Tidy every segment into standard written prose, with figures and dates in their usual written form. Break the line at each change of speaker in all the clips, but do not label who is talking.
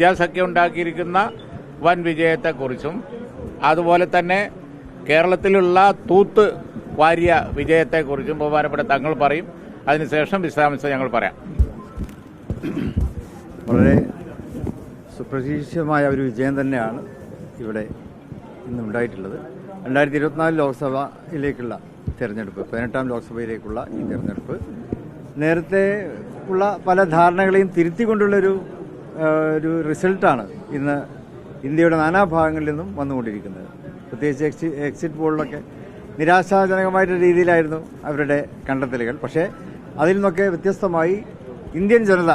India സഖ്യം ഉണ്ടാക്കിയിരിക്കുന്ന വൻ വിജയത്തെക്കുറിച്ചും അതുപോലെ തന്നെ കേരളത്തിലുള്ള തൂത്ത് വാരിയ വിജയത്തെക്കുറിച്ചും ബഹുമാനപ്പെട്ട തങ്ങൾ പറയും. അതിനുശേഷം വിശദാംശം ഞങ്ങൾ പറയാം.
വളരെ സുപ്രതീക്ഷിതമായ ഒരു വിജയം തന്നെയാണ് ഇവിടെ ഇന്നുണ്ടായിട്ടുള്ളത്. 2024 ലോക്സഭയിലേക്കുള്ള തെരഞ്ഞെടുപ്പ്, 18ാം ലോക്സഭയിലേക്കുള്ള ഈ തെരഞ്ഞെടുപ്പ് നേരത്തെ ഉള്ള പല ധാരണകളെയും തിരുത്തിക്കൊണ്ടുള്ളൊരു റിസൾട്ടാണ് ഇന്ന് ഇന്ത്യയുടെ നാനാഭാഗങ്ങളിൽ നിന്നും വന്നുകൊണ്ടിരിക്കുന്നത്. പ്രത്യേകിച്ച് എക്സിറ്റ് പോളിലൊക്കെ നിരാശാജനകമായിട്ടുള്ള രീതിയിലായിരുന്നു അവരുടെ കണ്ടെത്തലുകൾ. പക്ഷേ അതിൽ നിന്നൊക്കെ വ്യത്യസ്തമായി ഇന്ത്യൻ ജനത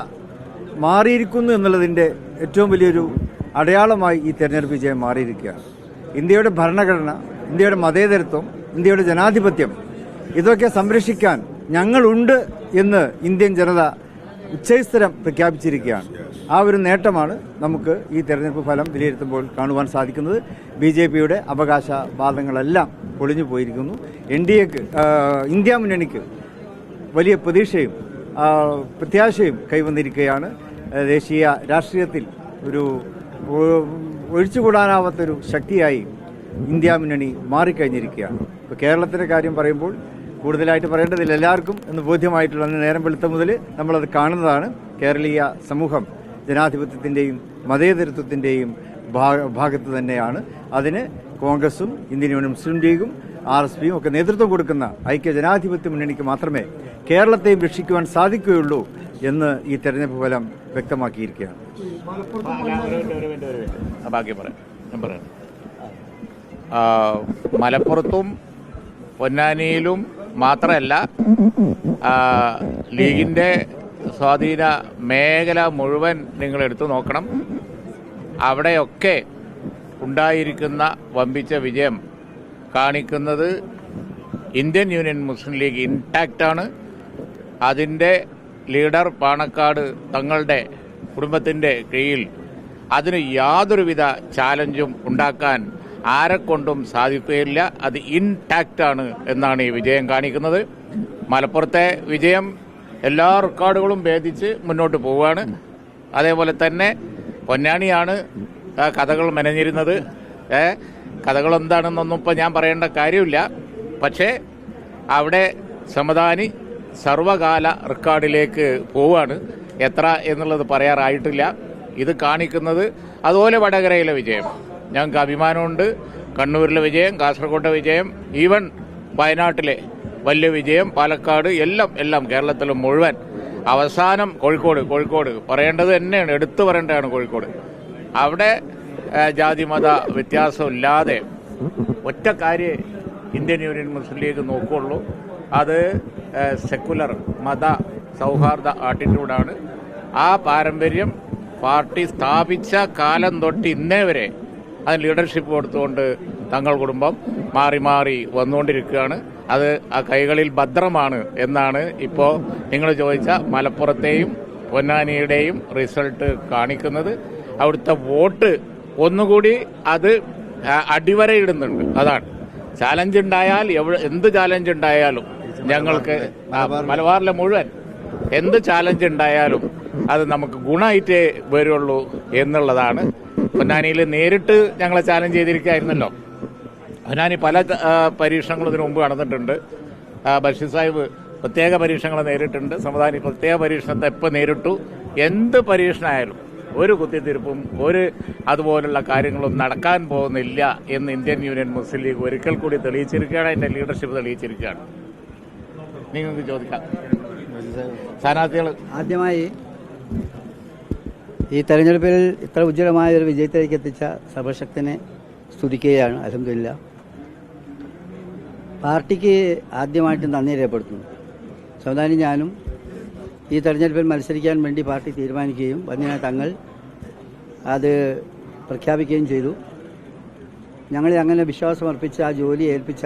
മാറിയിരിക്കുന്നു എന്നുള്ളതിൻ്റെ ഏറ്റവും വലിയൊരു അടയാളമായി ഈ തെരഞ്ഞെടുപ്പ് വിജയം മാറിയിരിക്കുകയാണ്. ഇന്ത്യയുടെ ഭരണഘടന, ഇന്ത്യയുടെ മതേതരത്വം, ഇന്ത്യയുടെ ജനാധിപത്യം ഇതൊക്കെ സംരക്ഷിക്കാൻ ഞങ്ങളുണ്ട് എന്ന് ഇന്ത്യൻ ജനത ഉച്ചസ്ഥരം പ്രഖ്യാപിച്ചിരിക്കുകയാണ്. ആ ഒരു നേട്ടമാണ് നമുക്ക് ഈ തെരഞ്ഞെടുപ്പ് ഫലം വിലയിരുത്തുമ്പോൾ കാണുവാൻ സാധിക്കുന്നത്. BJPയുടെ അവകാശവാദങ്ങളെല്ലാം പൊളിഞ്ഞു പോയിരിക്കുന്നു. NDAക്ക്, ഇന്ത്യ മുന്നണിക്ക് വലിയ പ്രതീക്ഷയും പ്രത്യാശയും കൈവന്നിരിക്കുകയാണ്. ദേശീയ രാഷ്ട്രീയത്തിൽ ഒരു ഒഴിച്ചുകൂടാനാവാത്തൊരു ശക്തിയായി ഇന്ത്യ മുന്നണി മാറിക്കഴിഞ്ഞിരിക്കുകയാണ്. ഇപ്പോൾ കേരളത്തിൻ്റെ കാര്യം പറയുമ്പോൾ കൂടുതലായിട്ട് പറയേണ്ടതില്ല, എല്ലാവർക്കും എന്ന് ബോധ്യമായിട്ടുള്ള നേരം വെളുത്ത മുതൽ നമ്മളത് കാണുന്നതാണ്. കേരളീയ സമൂഹം ജനാധിപത്യത്തിൻ്റെയും മതേതരത്വത്തിൻ്റെയും ഭാഗത്ത് തന്നെയാണ്. അതിന് കോൺഗ്രസും ഇന്ത്യൻ യൂണിയൻ മുസ്ലിം ലീഗും RSPയും ഒക്കെ നേതൃത്വം കൊടുക്കുന്ന ഐക്യ ജനാധിപത്യ മുന്നണിക്ക് മാത്രമേ കേരളത്തെയും രക്ഷിക്കുവാൻ സാധിക്കുകയുള്ളൂ എന്ന് ഈ തെരഞ്ഞെടുപ്പ് ഫലം വ്യക്തമാക്കിയിരിക്കുകയാണ്.
മലപ്പുറത്തും പൊന്നാനിയിലും മാത്രമല്ല, ലീഗിൻ്റെ സ്വാധീന മേഖല മുഴുവൻ നിങ്ങൾ എടുത്തു നോക്കണം. അവിടെയൊക്കെ ഉണ്ടായിരിക്കുന്ന വമ്പിച്ച വിജയം കാണിക്കുന്നത് ഇന്ത്യൻ യൂണിയൻ മുസ്ലിം ലീഗ് ഇൻടാക്റ്റാണ്. അതിൻ്റെ ലീഡർ പാണക്കാട് തങ്ങളുടെ കുടുംബത്തിൻ്റെ കീഴിൽ അതിന് യാതൊരുവിധ ചാലഞ്ചും ഉണ്ടാക്കാൻ ആരെക്കൊണ്ടും സാധിക്കുകയില്ല. അത് ഇൻടാക്റ്റാണ് എന്നാണ് ഈ വിജയം കാണിക്കുന്നത്. മലപ്പുറത്തെ വിജയം എല്ലാ റെക്കോർഡുകളും ഭേദിച്ച് മുന്നോട്ട് പോവുകയാണ്. അതേപോലെ തന്നെ പൊന്നാനിയാണ് കഥകൾ മെനഞ്ഞിരുന്നത്. കഥകൾ എന്താണെന്നൊന്നും ഇപ്പോൾ ഞാൻ പറയേണ്ട കാര്യമില്ല. പക്ഷേ അവിടെ സമദാനി സർവകാല റെക്കോർഡിലേക്ക് പോവുകയാണ്. എത്ര എന്നുള്ളത് പറയാറായിട്ടില്ല. ഇത് കാണിക്കുന്നത് അതുപോലെ വടകരയിലെ വിജയം ഞങ്ങൾക്ക് അഭിമാനമുണ്ട്. കണ്ണൂരിലെ വിജയം, കാസർഗോട്ടെ വിജയം, ഈവൻ വയനാട്ടിലെ വലിയ വിജയം, പാലക്കാട്, എല്ലാം കേരളത്തിൽ മുഴുവൻ. അവസാനം കോഴിക്കോട് പറയേണ്ടത് തന്നെയാണ്, എടുത്തു പറയേണ്ടതാണ് കോഴിക്കോട്. അവിടെ ജാതി മത വ്യത്യാസമില്ലാതെ ഒറ്റ കാര്യം ഇന്ത്യൻ യൂണിയൻ മുസ്ലിം ലീഗ് നോക്കുകയുള്ളൂ. അത് സെക്കുലർ മത സൗഹാർദ്ദ ആറ്റിറ്റ്യൂഡാണ്. ആ പാരമ്പര്യം പാർട്ടി സ്ഥാപിച്ച കാലം തൊട്ട് ഇന്നേ വരെ അതിന് ലീഡർഷിപ്പ് കൊടുത്തുകൊണ്ട് തങ്ങൾ കുടുംബം മാറി മാറി വന്നുകൊണ്ടിരിക്കുകയാണ്. അത് ആ കൈകളിൽ ഭദ്രമാണ് എന്നാണ് ഇപ്പോൾ നിങ്ങൾ ചോദിച്ച മലപ്പുറത്തെയും പൊന്നാനിയുടെയും റിസൾട്ട് കാണിക്കുന്നത്. അവിടുത്തെ വോട്ട് ഒന്നുകൂടി അത് അടിവരയിടുന്നുണ്ട്. അതാണ് ചാലഞ്ച് ഉണ്ടായാൽ എന്ത് ചാലഞ്ച് ഉണ്ടായാലും ഞങ്ങൾക്ക് മലബാറിലെ മുഴുവൻ എന്ത് ചാലഞ്ച് ഉണ്ടായാലും അത് നമുക്ക് ഗുണമായിട്ടേ വരുള്ളൂ എന്നുള്ളതാണ്. പൊന്നാനിയിൽ നേരിട്ട് ഞങ്ങളെ ചാലഞ്ച് ചെയ്തിരിക്കുകയായിരുന്നല്ലോ. പൊന്നാനി പല പരീക്ഷണങ്ങളും ഇതിനു മുമ്പ് നടന്നിട്ടുണ്ട്. ബഷീർ സാഹിബ് പ്രത്യേക പരീക്ഷണങ്ങൾ നേരിട്ടുണ്ട്. സമദാനി പ്രത്യേക പരീക്ഷണത്തെ എപ്പോൾ നേരിട്ടു. എന്ത് പരീക്ഷണമായാലും ഒരു കുത്തിത്തിരിപ്പും അതുപോലുള്ള കാര്യങ്ങളും നടക്കാൻ പോകുന്നില്ല എന്ന് ഇന്ത്യൻ യൂണിയൻ മുസ്ലിം ലീഗ് ഒരിക്കൽ കൂടി തെളിയിച്ചിരിക്കുകയാണ്. അതിന്റെ ലീഡർഷിപ്പ് തെളിയിച്ചിരിക്കുകയാണ്. നിങ്ങൾക്ക് ചോദിക്കാം. സ്ഥാനാർത്ഥികൾ
ആദ്യമായി ഈ തെരഞ്ഞെടുപ്പിൽ ഇത്ര ഉജ്ജ്വലമായ ഒരു വിജയത്തിലേക്ക് എത്തിച്ച സർവശക്തനെ സ്തുതിക്കുകയാണ്. അൽഹംദുലില്ലാഹ്. പാർട്ടിക്ക് ആദ്യമായിട്ട് നന്ദി രേഖപ്പെടുത്തുന്നു. സമദാനി ഞാനും ഈ തെരഞ്ഞെടുപ്പിൽ മത്സരിക്കാൻ വേണ്ടി പാർട്ടി തീരുമാനിക്കുകയും വന്യനായ തങ്ങൾ അത് പ്രഖ്യാപിക്കുകയും ചെയ്തു. ഞങ്ങളെ അങ്ങനെ വിശ്വാസമർപ്പിച്ച് ആ ജോലി ഏൽപ്പിച്ച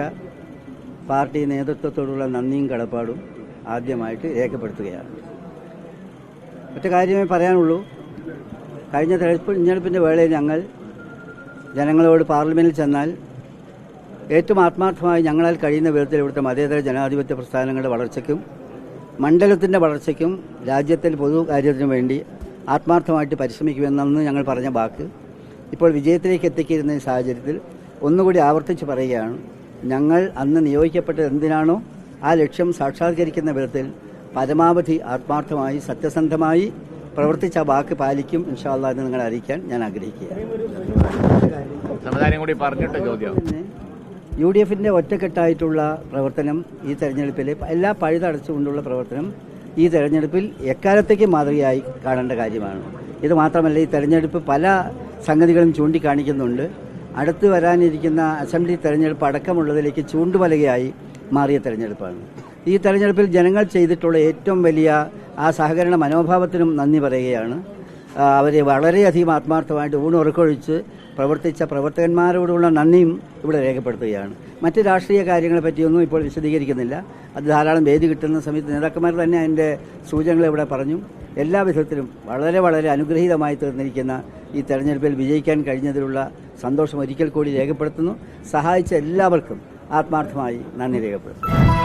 പാർട്ടി നേതൃത്വത്തോടുള്ള നന്ദിയും കടപ്പാടും ആദ്യമായിട്ട് രേഖപ്പെടുത്തുകയാണ്. ഒറ്റ കാര്യമേ പറയാനുള്ളൂ. കഴിഞ്ഞ തെരഞ്ഞെടുപ്പിൻ്റെ വേളയിൽ ഞങ്ങൾ ജനങ്ങളോട് പാർലമെന്റിൽ ചെന്നാൽ ഏറ്റവും ആത്മാർത്ഥമായി ഞങ്ങളാൽ കഴിയുന്ന വിധത്തിൽ ഇവിടുത്തെ മതേതര ജനാധിപത്യ പ്രസ്ഥാനങ്ങളുടെ വളർച്ചയ്ക്കും മണ്ഡലത്തിൻ്റെ വളർച്ചയ്ക്കും രാജ്യത്തിൽ പൊതുകാര്യത്തിനും വേണ്ടി ആത്മാർത്ഥമായിട്ട് പരിശ്രമിക്കുമെന്നന്ന് ഞങ്ങൾ പറഞ്ഞ വാക്ക് ഇപ്പോൾ വിജയത്തിലേക്ക് എത്തിക്കുന്ന ഈ സാഹചര്യത്തിൽ ഒന്നുകൂടി ആവർത്തിച്ച് പറയുകയാണ്. ഞങ്ങൾ അന്ന് നിയോഗിക്കപ്പെട്ടത് എന്തിനാണോ ആ ലക്ഷ്യം സാക്ഷാത്കരിക്കുന്ന വിധത്തിൽ പരമാവധി ആത്മാർത്ഥമായി സത്യസന്ധമായി പ്രവർത്തിച്ച വാക്ക് പാലിക്കും ഇൻഷാ അല്ലാഹ് എന്ന് നിങ്ങളെ അറിയിക്കാൻ ഞാൻ ആഗ്രഹിക്കുകയാണ്.
കൂടി പറഞ്ഞിട്ട് ചോദ്യം.
UDF ഒറ്റക്കെട്ടായിട്ടുള്ള പ്രവർത്തനം ഈ തെരഞ്ഞെടുപ്പിൽ എല്ലാ പഴുതടച്ചുകൊണ്ടുള്ള പ്രവർത്തനം ഈ തെരഞ്ഞെടുപ്പിൽ എക്കാലത്തേക്ക് മാതൃകയായി കാണേണ്ട കാര്യമാണ്. ഇത് മാത്രമല്ല, ഈ തെരഞ്ഞെടുപ്പ് പല സംഗതികളും ചൂണ്ടിക്കാണിക്കുന്നുണ്ട്. അടുത്ത് വരാനിരിക്കുന്ന അസംബ്ലി തെരഞ്ഞെടുപ്പ് അടക്കമുള്ളതിലേക്ക് ചൂണ്ടുമലകയായി മാറിയ തെരഞ്ഞെടുപ്പാണ്. ഈ തെരഞ്ഞെടുപ്പിൽ ജനങ്ങൾ ചെയ്തിട്ടുള്ള ഏറ്റവും വലിയ ആ സഹകരണ മനോഭാവത്തിനും നന്ദി പറയുകയാണ്. അവരെ വളരെയധികം ആത്മാർത്ഥമായിട്ട് ഊണുറക്കൊഴിച്ച് പ്രവർത്തിച്ച പ്രവർത്തകന്മാരോടുള്ള നന്ദിയും ഇവിടെ രേഖപ്പെടുത്തുകയാണ്. മറ്റ് രാഷ്ട്രീയ കാര്യങ്ങളെ പറ്റിയൊന്നും ഇപ്പോൾ വിശദീകരിക്കുന്നില്ല. അത് ധാരാളം വേദി കിട്ടുന്ന സമയത്ത് നേതാക്കന്മാർ തന്നെ അതിൻ്റെ സൂചനകൾ ഇവിടെ പറഞ്ഞു. എല്ലാ വിധത്തിലും വളരെ വളരെ അനുഗ്രഹീതമായി തീർന്നിരിക്കുന്ന ഈ തെരഞ്ഞെടുപ്പിൽ വിജയിക്കാൻ കഴിഞ്ഞതിലുള്ള സന്തോഷം ഒരിക്കൽ കൂടി രേഖപ്പെടുത്തുന്നു. സഹായിച്ച എല്ലാവർക്കും ആത്മാർത്ഥമായി നന്ദി രേഖപ്പെടുത്തുന്നു.